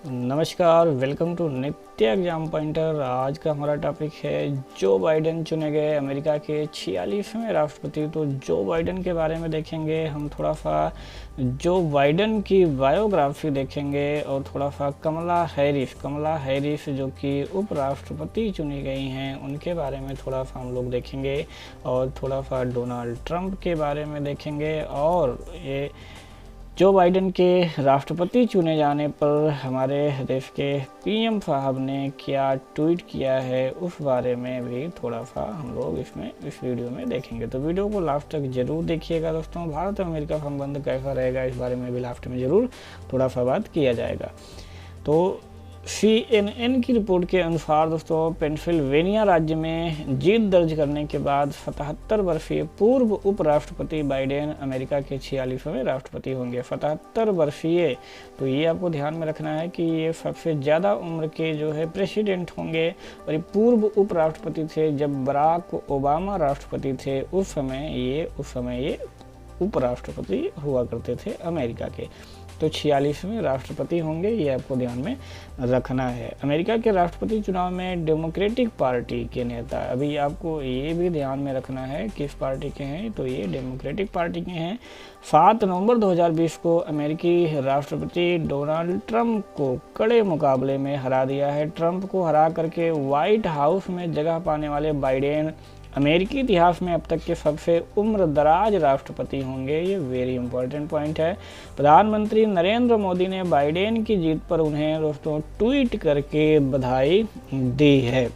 नमस्कार, welcome to नित्य exam pointer. आज का हमारा टॉपिक है जो बाइडेन चुने गए अमेरिका के 46वें राष्ट्रपति। तो जो बाइडेन के बारे में देखेंगे हम, थोड़ा सा जो बाइडेन की बायोग्राफी देखेंगे और थोड़ा सा कमला हैरिस जो कि उपराष्ट्रपति चुनी गई हैं उनके बारे में थोड़ा सा हम लोग देखेंगे और थोड़ा सा डोनाल्ड ट्रंप के बारे में देखेंगे। और ये जो बाइडेन के राष्ट्रपति चुने जाने पर हमारे देश के पीएम साहब ने क्या ट्वीट किया है उस बारे में भी थोड़ा सा हम लोग इस वीडियो में देखेंगे। तो वीडियो को लास्ट तक जरूर देखिएगा दोस्तों। भारत अमेरिका संबंध कैसा रहेगा इस बारे में भी लास्ट में ज़रूर थोड़ा सा बात किया जाएगा। तो CNN की रिपोर्ट के अनुसार दोस्तों, पेंसिल्वेनिया राज्य में जीत दर्ज करने के बाद 77 वर्षीय पूर्व उपराष्ट्रपति बाइडेन अमेरिका के 46वें राष्ट्रपति होंगे। 77 वर्षीय, तो ये आपको ध्यान में रखना है कि ये सबसे ज़्यादा उम्र के जो है प्रेसिडेंट होंगे। और ये पूर्व उपराष्ट्रपति थे जब बराक ओबामा राष्ट्रपति थे, उस समय ये उपराष्ट्रपति हुआ करते थे अमेरिका के। तो 46वें राष्ट्रपति होंगे, ये आपको ध्यान में रखना है। अमेरिका के राष्ट्रपति चुनाव में डेमोक्रेटिक पार्टी के नेता, अभी आपको ये भी ध्यान में रखना है किस पार्टी के हैं, तो ये डेमोक्रेटिक पार्टी के हैं। 7 नवंबर 2020 को अमेरिकी राष्ट्रपति डोनाल्ड ट्रंप को कड़े मुकाबले में हरा दिया है। ट्रंप को हरा करके व्हाइट हाउस में जगह पाने वाले बाइडेन अमेरिकी इतिहास में अब तक के सबसे उम्र दराज राष्ट्रपति होंगे। ये वेरी इंपॉर्टेंट पॉइंट है। प्रधानमंत्री नरेंद्र मोदी ने बाइडेन की जीत पर उन्हें दोस्तों ट्वीट करके बधाई दी है।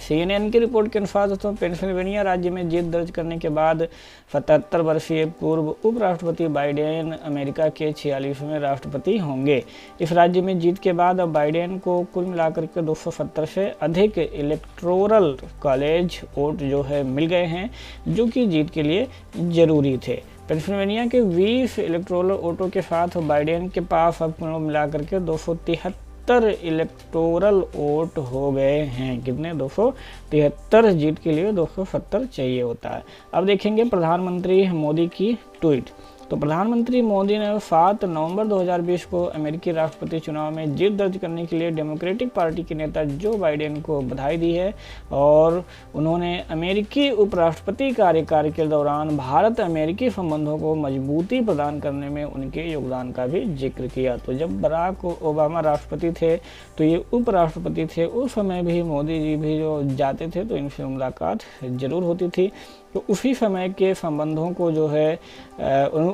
CNN की रिपोर्ट के अनुसार दोस्तों, पेंसिल्वेनिया राज्य में जीत दर्ज करने के बाद 77 वर्षीय पूर्व उपराष्ट्रपति बाइडेन अमेरिका के 46वें राष्ट्रपति होंगे। इस राज्य में जीत के बाद अब बाइडेन को कुल मिलाकर के 270 से अधिक इलेक्टोरल कॉलेज वोट जो है मिल गए हैं, जो कि जीत के लिए जरूरी थे। पेंसिल्वेनिया के 20 इलेक्टोरल वोटों के साथ बाइडेन के पास अब कुल मिलाकर के 273 इलेक्टोरल वोट हो गए हैं। कितने? 273। जीत के लिए 270 चाहिए होता है। अब देखेंगे प्रधानमंत्री मोदी की ट्वीट। तो प्रधानमंत्री मोदी ने 7 नवंबर 2020 को अमेरिकी राष्ट्रपति चुनाव में जीत दर्ज करने के लिए डेमोक्रेटिक पार्टी के नेता जो बाइडेन को बधाई दी है। और उन्होंने अमेरिकी उपराष्ट्रपति कार्यकाल के दौरान भारत अमेरिकी संबंधों को मजबूती प्रदान करने में उनके योगदान का भी जिक्र किया। तो जब बराक ओबामा राष्ट्रपति थे तो ये उपराष्ट्रपति थे, उस समय भी मोदी जी भी जो जाते थे तो इनसे मुलाकात जरूर होती थी। तो उसी समय के संबंधों को जो है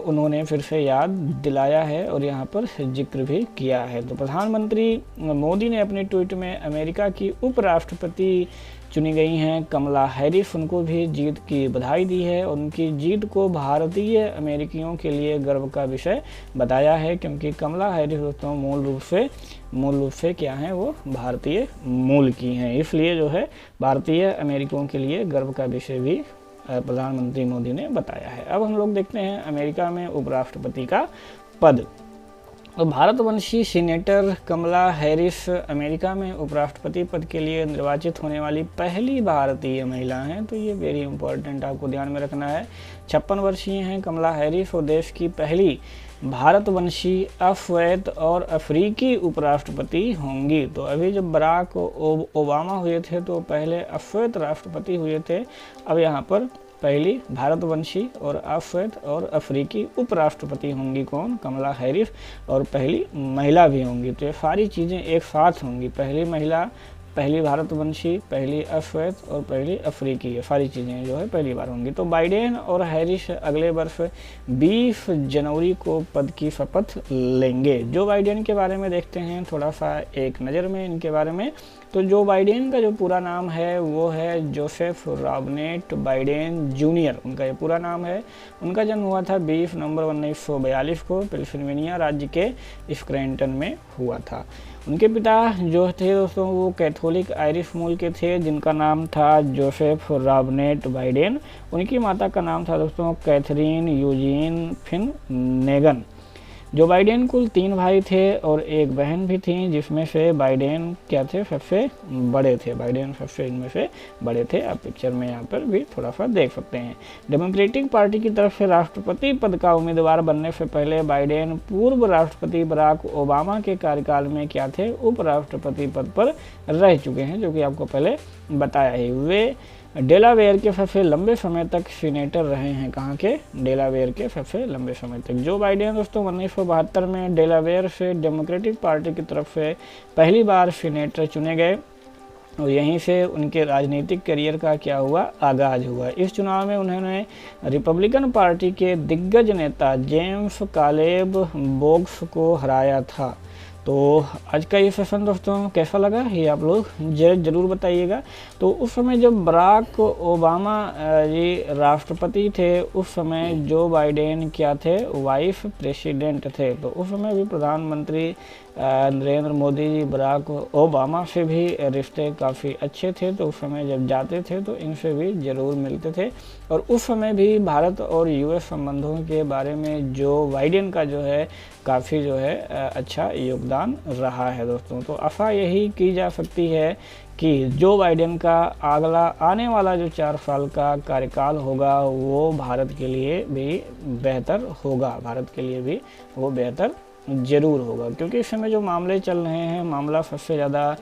उन्होंने फिर से याद दिलाया है और यहाँ पर जिक्र भी किया है। तो प्रधानमंत्री मोदी ने अपने ट्वीट में अमेरिका की उपराष्ट्रपति चुनी गई हैं कमला हैरिस, उनको भी जीत की बधाई दी है। उनकी जीत को भारतीय अमेरिकियों के लिए गर्व का विषय बताया है, क्योंकि कमला हैरिस दोस्तों मूल रूप से क्या हैं, वो भारतीय मूल की हैं। इसलिए जो है भारतीय अमेरिकियों के लिए गर्व का विषय भी प्रधानमंत्री मोदी ने बताया है। अब हम लोग देखते हैं अमेरिका में उपराष्ट्रपति का पद। तो भारतवंशी सीनेटर कमला हैरिस अमेरिका में उपराष्ट्रपति पद के लिए निर्वाचित होने वाली पहली भारतीय महिला हैं। तो ये वेरी इंपॉर्टेंट आपको ध्यान में रखना है। 56 वर्षीय हैं कमला हैरिस और देश की पहली भारतवंशी अश्वेत और अफ्रीकी उपराष्ट्रपति होंगी। तो अभी जब बराक ओबामा हुए थे तो पहले अश्वेत राष्ट्रपति हुए थे, अब यहाँ पर पहली भारतवंशी और अश्वेत और अफ्रीकी उपराष्ट्रपति होंगी कौन? कमला हैरिस। और पहली महिला भी होंगी। तो ये सारी चीज़ें एक साथ होंगी, पहली महिला, पहली भारतवंशी, पहली अश्वेत और पहली अफ्रीकी, ये सारी चीज़ें जो है पहली बार होंगी। तो बाइडेन और हैरिस अगले वर्ष 20 जनवरी को पद की शपथ लेंगे। जो बाइडेन के बारे में देखते हैं थोड़ा सा एक नज़र में इनके बारे में। तो जो बाइडेन का जो पूरा नाम है वो है जोसेफ रॉबर्ट बाइडेन जूनियर, उनका ये पूरा नाम है। उनका जन्म हुआ था 20 नवंबर 1942 को पेंसिल्वेनिया राज्य के स्क्रैंटन में हुआ था। उनके पिता जो थे दोस्तों वो कैथोलिक आयरिश मूल के थे, जिनका नाम था जोसेफ रॉबर्ट बाइडेन। उनकी माता का नाम था दोस्तों Catherine Eugene fin नेगन। Joe Biden कुल 3 भाई थे और एक बहन भी थी, जिसमें से बाइडेन क्या थे, सबसे बड़े थे। बाइडेन सबसे इनमें से बड़े थे। आप पिक्चर में यहाँ पर भी थोड़ा सा देख सकते हैं। डेमोक्रेटिक पार्टी की तरफ से राष्ट्रपति पद का उम्मीदवार बनने से पहले बाइडेन पूर्व राष्ट्रपति बराक ओबामा के कार्यकाल में क्या थे, उपराष्ट्रपति पद पर रह चुके हैं, जो कि आपको पहले बताया ही। वे डेलावेयर के सबसे लंबे समय तक सीनेटर रहे हैं। कहाँ के? डेलावेयर के सबसे लंबे समय तक। जो बाइडेन दोस्तों 1972 में डेलावेयर से डेमोक्रेटिक पार्टी की तरफ से पहली बार सीनेटर चुने गए और यहीं से उनके राजनीतिक करियर का क्या हुआ, आगाज हुआ। इस चुनाव में उन्होंने रिपब्लिकन पार्टी के दिग्गज नेता जेम्स कालेब बोग्स को हराया था। तो आज का ये सेशन दोस्तों कैसा लगा, ये आप लोग जरूर बताइएगा। तो उस समय जब बराक ओबामा जी राष्ट्रपति थे, उस समय जो बाइडेन क्या थे, वाइस प्रेसिडेंट थे। तो उस समय भी प्रधानमंत्री नरेंद्र मोदी जी बराक ओबामा से भी रिश्ते काफ़ी अच्छे थे। तो उस समय जब जाते थे तो इनसे भी ज़रूर मिलते थे। और उस समय भी भारत और यूएस संबंधों के बारे में जो बाइडेन का जो है काफ़ी जो है अच्छा योगदान रहा है दोस्तों। तो आशा यही की जा सकती है कि जो बाइडेन का अगला आने वाला जो 4 साल का कार्यकाल होगा वो भारत के लिए भी बेहतर होगा, भारत के लिए भी वो बेहतर ज़रूर होगा। क्योंकि इस समय जो मामले चल रहे हैं, मामला सबसे ज़्यादा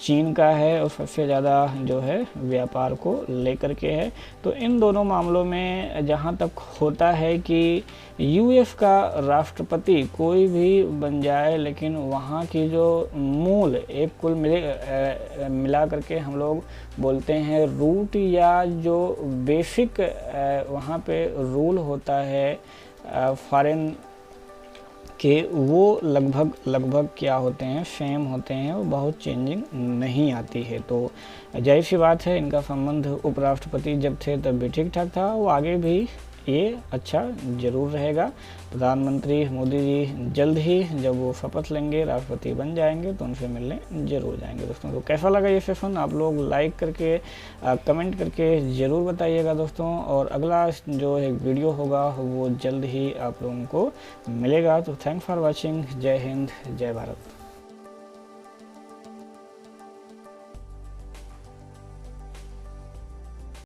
चीन का है और सबसे ज़्यादा जो है व्यापार को लेकर के है। तो इन दोनों मामलों में जहाँ तक होता है कि यूएस का राष्ट्रपति कोई भी बन जाए, लेकिन वहाँ की जो मूल एक कुल मिला करके हम लोग बोलते हैं रूट या जो बेसिक वहाँ पे रूल होता है फॉरेन कि वो लगभग क्या होते हैं, सेम होते हैं, वो बहुत चेंजिंग नहीं आती है। तो जाहिर सी बात है इनका संबंध उपराष्ट्रपति जब थे तब भी ठीक ठाक था, वो आगे भी ये अच्छा ज़रूर रहेगा। प्रधानमंत्री मोदी जी जल्द ही जब वो शपथ लेंगे, राष्ट्रपति बन जाएंगे, तो उनसे मिलने ज़रूर जाएंगे दोस्तों। तो कैसा लगा ये सेशन आप लोग लाइक करके कमेंट करके ज़रूर बताइएगा दोस्तों। और अगला जो एक वीडियो होगा वो जल्द ही आप लोगों को मिलेगा। तो थैंक्स फॉर वॉचिंग। जय हिंद, जय भारत।